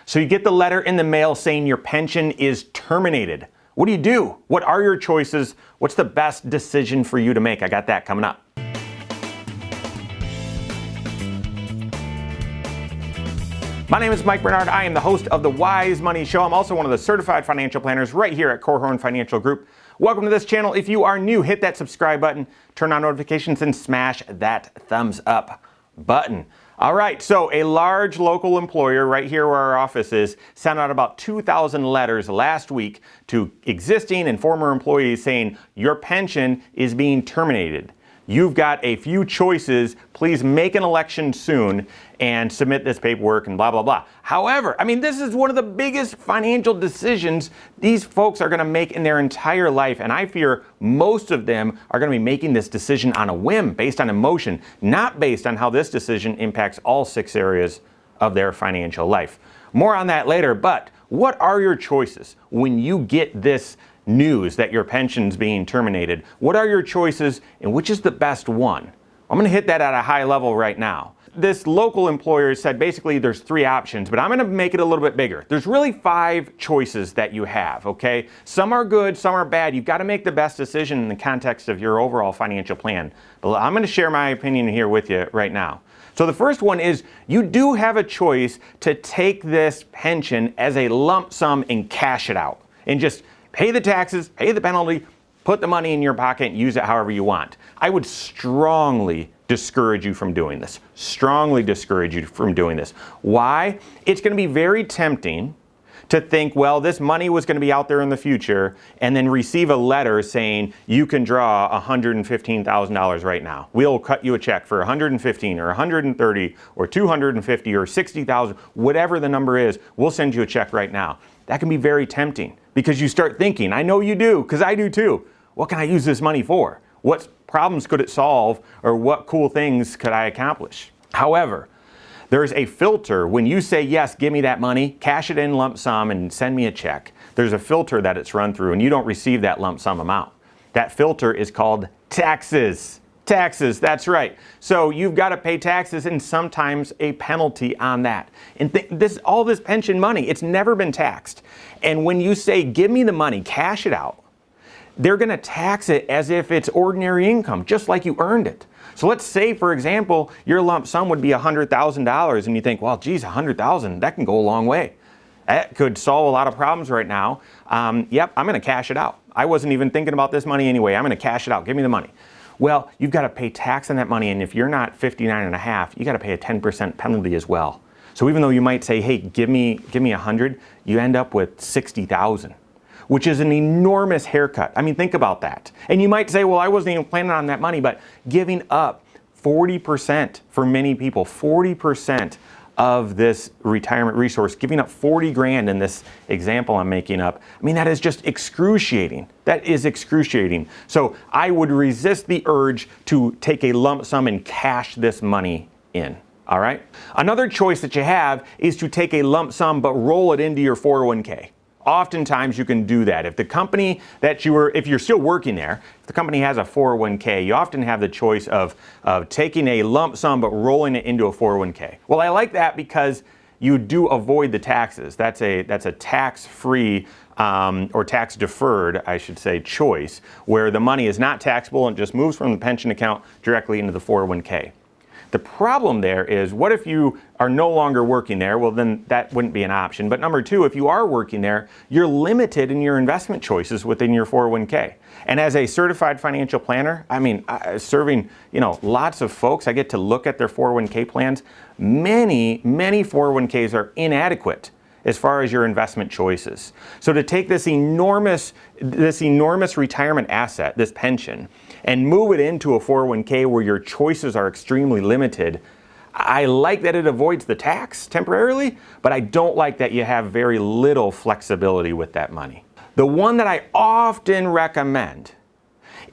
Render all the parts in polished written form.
So you get the letter in the mail saying your pension is terminated. What do you do? What are your choices? What's the best decision for you to make? I got that coming up. My name is Mike Bernard. I am the host of the Wise Money Show. I'm also one of the certified financial planners right here at Korhorn Financial Group. Welcome to this channel. If you are new, hit that subscribe button, turn on notifications, and smash that thumbs up button. All right, so a large local employer right here where our office is sent out about 2,000 letters last week to existing and former employees saying your pension is being terminated. You've got a few choices. Please make an election soon and submit this paperwork and blah, blah, blah. However, this is one of the biggest financial decisions these folks are going to make in their entire life. And I fear most of them are going to be making this decision on a whim, based on emotion, not based on how this decision impacts all 6 areas of their financial life. More on that later, but what are your choices when you get this news that your pension's being terminated? What are your choices and which is the best one? I'm going to hit that at a high level right now. This local employer said basically there's 3 options, but I'm going to make it a little bit bigger. There's really 5 choices that you have, okay? Some are good, some are bad. You've got to make the best decision in the context of your overall financial plan. But I'm going to share my opinion here with you right now. So the first one is you do have a choice to take this pension as a lump sum and cash it out and just pay the taxes, pay the penalty, put the money in your pocket and use it however you want. I would strongly discourage you from doing this. Strongly discourage you from doing this. Why? It's going to be very tempting to think, well, this money was going to be out there in the future, and then receive a letter saying you can draw $115,000 right now. We'll cut you a check for $115 or $130 or $250 or $60,000, whatever the number is, we'll send you a check right now. That can be very tempting because you start thinking, I know you do, because I do too. What can I use this money for? What problems could it solve, or what cool things could I accomplish? However, there's a filter. When you say, yes, give me that money, cash it in lump sum and send me a check, there's a filter that it's run through and you don't receive that lump sum amount. That filter is called taxes. Taxes, that's right. So you've got to pay taxes and sometimes a penalty on that. And all this pension money, it's never been taxed. And when you say, give me the money, cash it out, they're going to tax it as if it's ordinary income, just like you earned it. So let's say, for example, your lump sum would be $100,000 and you think, well, geez, $100,000, that can go a long way. That could solve a lot of problems right now. Yep, I'm going to cash it out. I wasn't even thinking about this money anyway. I'm going to cash it out. Give me the money. Well, you've got to pay tax on that money, and if you're not 59.5, you got to pay a 10% penalty as well. So even though you might say, hey, give me 100, you end up with 60,000, which is an enormous haircut. Think about that. And you might say, well, I wasn't even planning on that money, but giving up 40% for many people, 40% of this retirement resource, giving up 40 grand in this example I'm making up, that is just excruciating. That is excruciating. So I would resist the urge to take a lump sum and cash this money in. All right? Another choice that you have is to take a lump sum but roll it into your 401k. Oftentimes you can do that. If the company if you're still working there, if the company has a 401k, you often have the choice of taking a lump sum but rolling it into a 401k. Well, I like that because you do avoid the taxes. That's a tax-free or tax-deferred, I should say, choice, where the money is not taxable and just moves from the pension account directly into the 401k. The problem there is, what if you are no longer working there? Well, then that wouldn't be an option. But number 2, if you are working there, you're limited in your investment choices within your 401k. And as a certified financial planner, serving lots of folks, I get to look at their 401k plans. Many 401ks are inadequate as far as your investment choices. So to take this enormous retirement asset, this pension, and move it into a 401k where your choices are extremely limited, I like that it avoids the tax temporarily, but I don't like that you have very little flexibility with that money. The one that I often recommend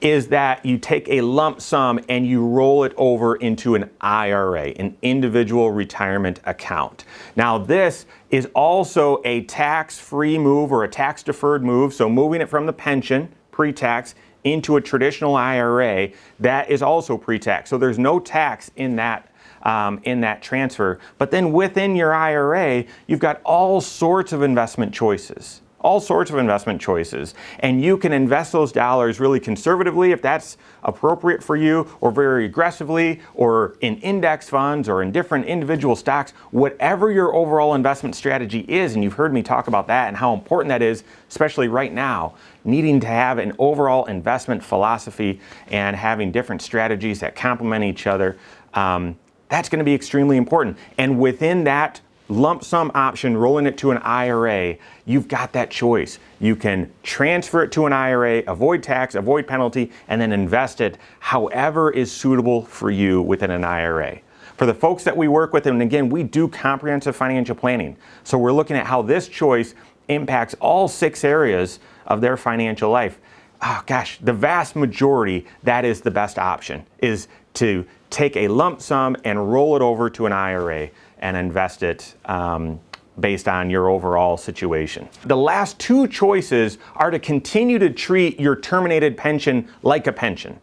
is that you take a lump sum and you roll it over into an IRA, an individual retirement account. Now, this is also a tax-free move or a tax-deferred move, so moving it from the pension, pre-tax, into a traditional IRA, that is also pre-tax. So there's no tax in that in that transfer. But then within your IRA, you've got all sorts of investment choices. All sorts of investment choices. And you can invest those dollars really conservatively if that's appropriate for you, or very aggressively, or in index funds, or in different individual stocks, whatever your overall investment strategy is. And you've heard me talk about that and how important that is, especially right now, needing to have an overall investment philosophy and having different strategies that complement each other. That's going to be extremely important. And within that lump sum option, rolling it to an IRA, you've got that choice. You can transfer it to an IRA, avoid tax, avoid penalty, and then invest it however is suitable for you within an IRA. For the folks that we work with, and again, we do comprehensive financial planning. So we're looking at how this choice impacts all 6 areas of their financial life. Oh gosh, the vast majority, that is the best option, is to take a lump sum and roll it over to an IRA and invest it based on your overall situation. The last 2 choices are to continue to treat your terminated pension like a pension.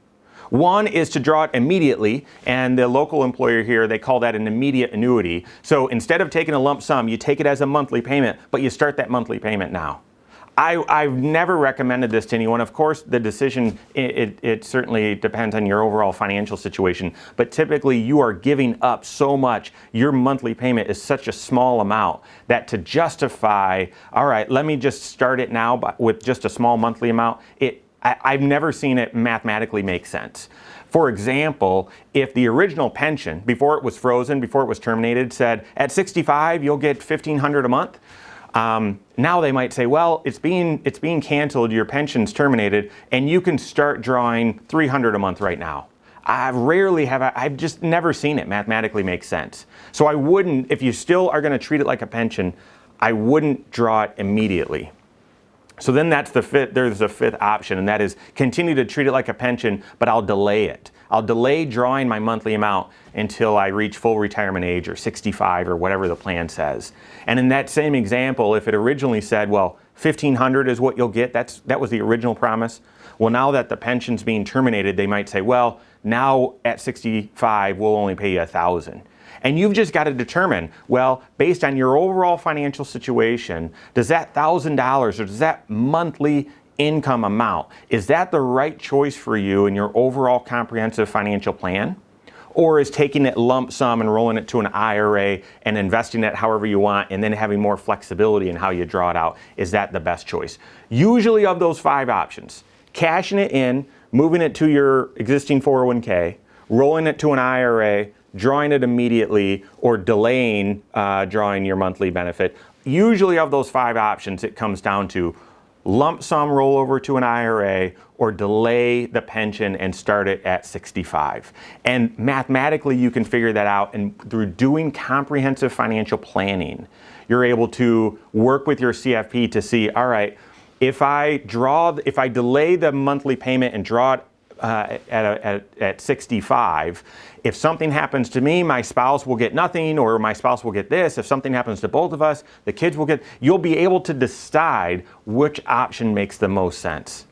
One is to draw it immediately, and the local employer here, they call that an immediate annuity. So instead of taking a lump sum, you take it as a monthly payment, but you start that monthly payment now. I've never recommended this to anyone. Of course, the decision, it certainly depends on your overall financial situation, but typically you are giving up so much. Your monthly payment is such a small amount that to justify, all right, let me just start it now with just a small monthly amount, I've never seen it mathematically make sense. For example, if the original pension, before it was frozen, before it was terminated, said at 65 you'll get $1,500 a month, now they might say, well, it's being canceled, your pension's terminated, and you can start drawing $300 a month right now. I've just never seen it mathematically make sense. So I wouldn't, if you still are going to treat it like a pension, I wouldn't draw it immediately. So then there's a 5th option, and that is continue to treat it like a pension, but I'll delay it. I'll delay drawing my monthly amount until I reach full retirement age or 65 or whatever the plan says. And in that same example, if it originally said, well, $1,500 is what you'll get, that was the original promise. Well, now that the pension's being terminated, they might say, well, now at 65, we'll only pay you $1,000. And you've just got to determine, well, based on your overall financial situation, does that $1,000 or does that monthly income amount, is that the right choice for you in your overall comprehensive financial plan? Or is taking it lump sum and rolling it to an IRA and investing it however you want and then having more flexibility in how you draw it out, is that the best choice? Usually of those 5 options, cashing it in, moving it to your existing 401k, rolling it to an IRA, drawing it immediately, or delaying drawing your monthly benefit. Usually of those 5 options, it comes down to lump sum rollover to an IRA or delay the pension and start it at 65. And mathematically, you can figure that out. And through doing comprehensive financial planning, you're able to work with your CFP to see, all right, if I delay the monthly payment and draw it at 65, if something happens to me, my spouse will get nothing, or my spouse will get this. If something happens to both of us, the kids will get, you'll be able to decide which option makes the most sense.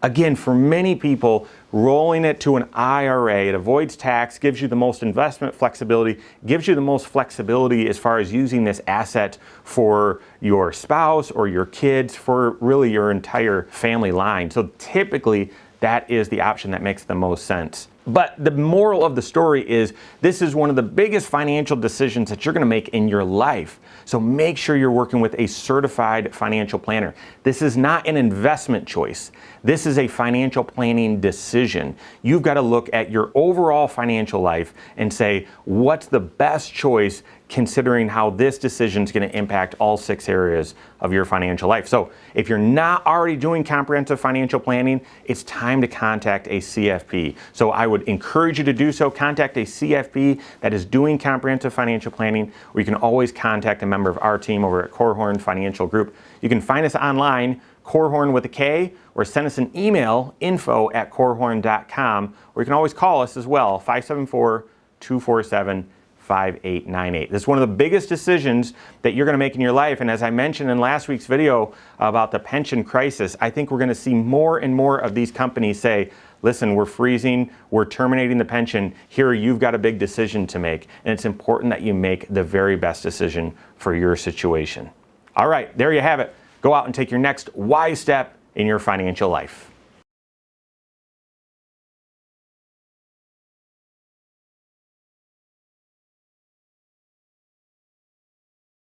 Again, for many people, rolling it to an IRA, it avoids tax, gives you the most investment flexibility, gives you the most flexibility as far as using this asset for your spouse or your kids, for really your entire family line. So typically, that is the option that makes the most sense. But the moral of the story is this is one of the biggest financial decisions that you're going to make in your life. So make sure you're working with a certified financial planner. This is not an investment choice. This is a financial planning decision. You've got to look at your overall financial life and say, what's the best choice considering how this decision is going to impact all 6 areas of your financial life. So if you're not already doing comprehensive financial planning, it's time to contact a CFP. So I would encourage you to do so. Contact a CFP that is doing comprehensive financial planning, or you can always contact a member of our team over at Korhorn Financial Group. You can find us online, Korhorn with a K, or send us an email, info@korhorn.com, or you can always call us as well, 574-247-5898. This is one of the biggest decisions that you're going to make in your life. And as I mentioned in last week's video about the pension crisis, I think we're going to see more and more of these companies say, listen, we're freezing, we're terminating the pension. Here, you've got a big decision to make, and it's important that you make the very best decision for your situation. All right, there you have it. Go out and take your next wise step in your financial life.